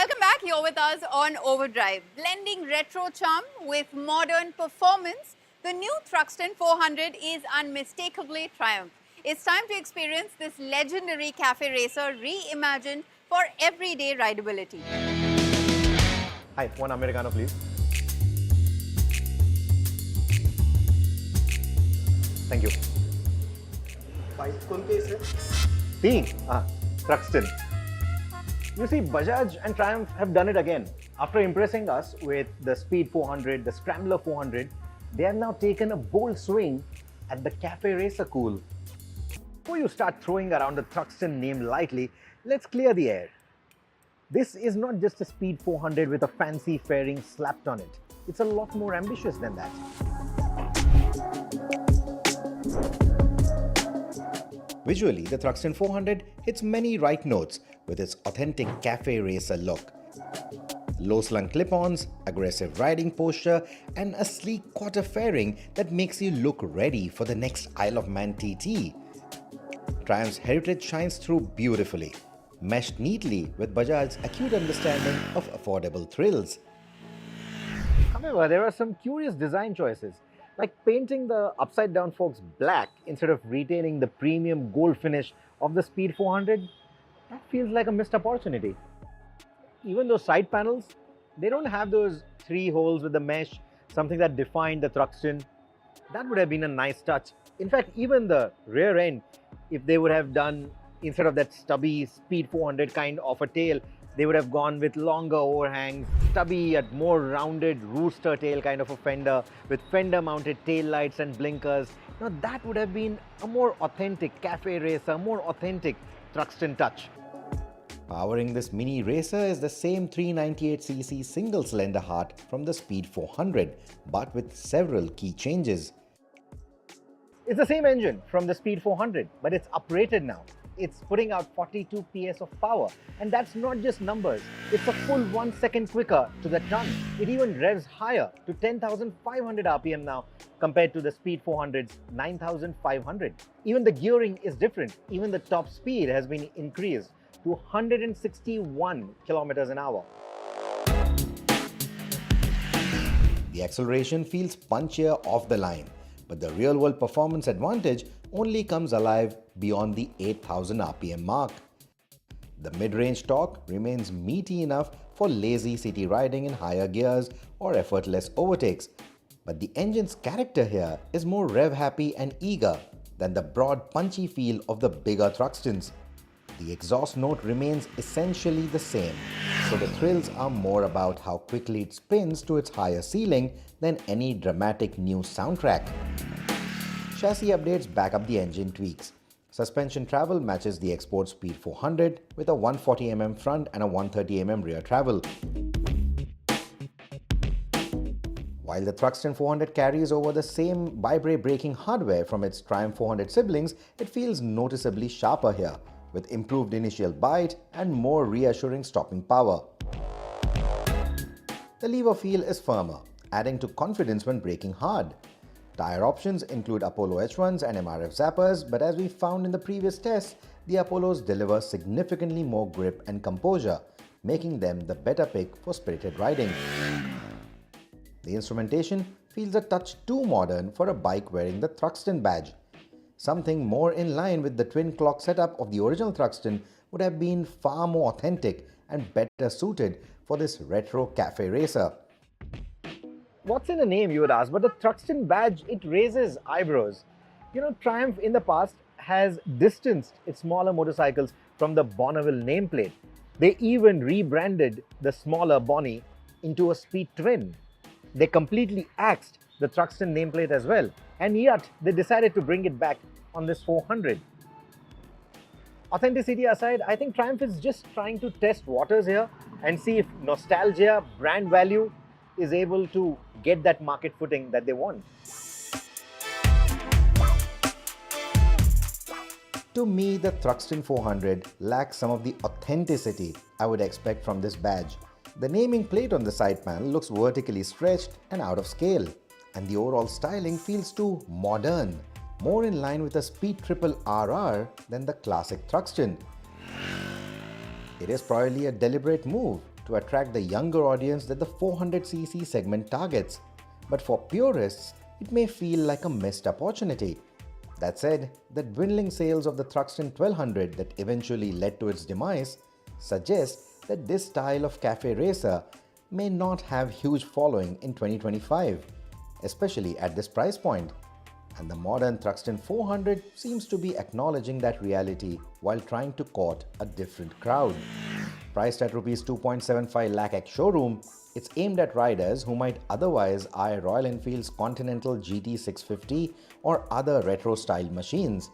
Welcome back. You're with us on Overdrive. Blending retro charm with modern performance, the new Thruxton 400 is unmistakably Triumph. It's time to experience this legendary cafe racer reimagined for everyday rideability. Hi, one Americano, please. Thank you. Thruxton. You see, Bajaj and Triumph have done it again. After impressing us with the Speed 400, the Scrambler 400, they have now taken a bold swing at the Cafe Racer Cool. Before you start throwing around the Thruxton name lightly, let's clear the air. This is not just a Speed 400 with a fancy fairing slapped on it. It's a lot more ambitious than that. Visually, the Thruxton 400 hits many right notes with its authentic cafe racer look. Low-slung clip-ons, aggressive riding posture, and a sleek quarter fairing that makes you look ready for the next Isle of Man TT. Triumph's heritage shines through beautifully, meshed neatly with Bajaj's acute understanding of affordable thrills. However, there are some curious design choices, like painting the upside-down forks black instead of retaining the premium gold finish of the Speed 400. That feels like a missed opportunity. Even those side panels, they don't have those 3 holes with the mesh, something that defined the Thruxton. That would have been a nice touch. In fact, even the rear end, if they would have done, instead of that stubby Speed 400 kind of a tail, they would have gone with longer overhangs, stubby yet more rounded rooster tail kind of a fender with fender mounted tail lights and blinkers. Now that would have been a more authentic cafe racer, more authentic Thruxton touch. Powering this mini racer is the same 398cc single cylinder heart from the Speed 400, but with several key changes. It's the same engine from the Speed 400, but it's uprated now. It's putting out 42 PS of power, and that's not just numbers. It's a full 1 second quicker to the ton. It even revs higher to 10,500 RPM now compared to the Speed 400's 9,500. Even the gearing is different. Even the top speed has been increased to 161 kilometers an hour. The acceleration feels punchier off the line, but the real-world performance advantage only comes alive beyond the 8,000 RPM mark. The mid-range torque remains meaty enough for lazy city riding in higher gears or effortless overtakes, but the engine's character here is more rev-happy and eager than the broad, punchy feel of the bigger Thruxtons. The exhaust note remains essentially the same, so the thrills are more about how quickly it spins to its higher ceiling than any dramatic new soundtrack. Chassis updates back up the engine tweaks. Suspension travel matches the Export Speed 400 with a 140mm front and a 130mm rear travel. While the Thruxton 400 carries over the same bi-brake braking hardware from its Triumph 400 siblings, it feels noticeably sharper here, with improved initial bite and more reassuring stopping power. The lever feel is firmer, adding to confidence when braking hard. Tire options include Apollo H1s and MRF zappers, but as we found in the previous tests, the Apollos deliver significantly more grip and composure, making them the better pick for spirited riding. The instrumentation feels a touch too modern for a bike wearing the Thruxton badge. Something more in line with the twin clock setup of the original Thruxton would have been far more authentic and better suited for this retro cafe racer. What's in a name, you would ask, but the Thruxton badge, it raises eyebrows. You know, Triumph in the past has distanced its smaller motorcycles from the Bonneville nameplate. They even rebranded the smaller Bonnie into a Speed Twin. They completely axed the Thruxton nameplate as well, and yet they decided to bring it back on this 400. Authenticity aside, I think Triumph is just trying to test waters here and see if nostalgia, brand value is able to get that market footing that they want. To me, the Thruxton 400 lacks some of the authenticity I would expect from this badge. The naming plate on the side panel looks vertically stretched and out of scale, and the overall styling feels too modern, more in line with a Speed Triple RR than the classic Thruxton. It is probably a deliberate move, to attract the younger audience that the 400cc segment targets. But for purists, it may feel like a missed opportunity. That said, the dwindling sales of the Thruxton 1200 that eventually led to its demise suggests that this style of cafe racer may not have huge following in 2025, especially at this price point. And the modern Thruxton 400 seems to be acknowledging that reality while trying to court a different crowd. Priced at Rs 2.75 lakh at showroom, it's aimed at riders who might otherwise eye Royal Enfield's Continental GT650 or other retro-style machines.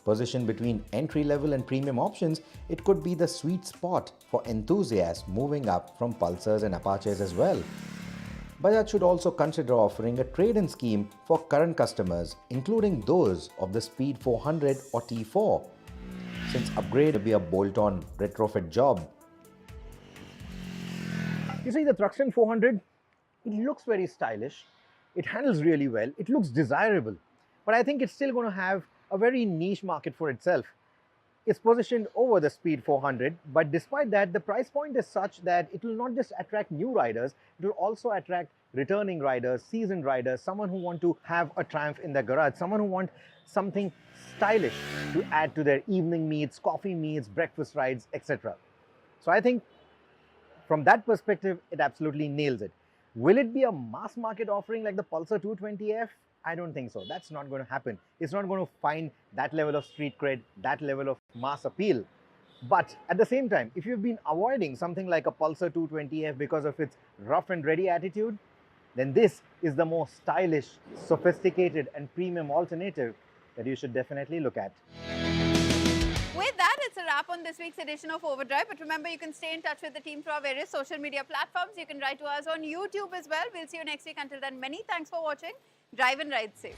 Positioned between entry-level and premium options, it could be the sweet spot for enthusiasts moving up from Pulsars and Apaches as well. Bajaj should also consider offering a trade-in scheme for current customers, including those of the Speed 400 or T4, since upgrade will be a bolt-on retrofit job. You see, the Thruxton 400, it looks very stylish, it handles really well, it looks desirable, but I think it's still going to have a very niche market for itself. It's positioned over the Speed 400, but despite that, the price point is such that it will not just attract new riders, it will also attract returning riders, seasoned riders, someone who want to have a Triumph in their garage, someone who want something stylish to add to their evening meets, coffee meets, breakfast rides, etc. So I think from that perspective, it absolutely nails it. Will it be a mass market offering like the Pulsar 220F? I don't think so. That's not going to happen. It's not going to find that level of street cred, that level of mass appeal. But at the same time, if you've been avoiding something like a Pulsar 220F because of its rough and ready attitude, then this is the more stylish, sophisticated and premium alternative that you should definitely look at. With that, it's a wrap on this week's edition of Overdrive. But remember, you can stay in touch with the team through our various social media platforms. You can write to us on YouTube as well. We'll see you next week. Until then, many thanks for watching. Drive and ride safe.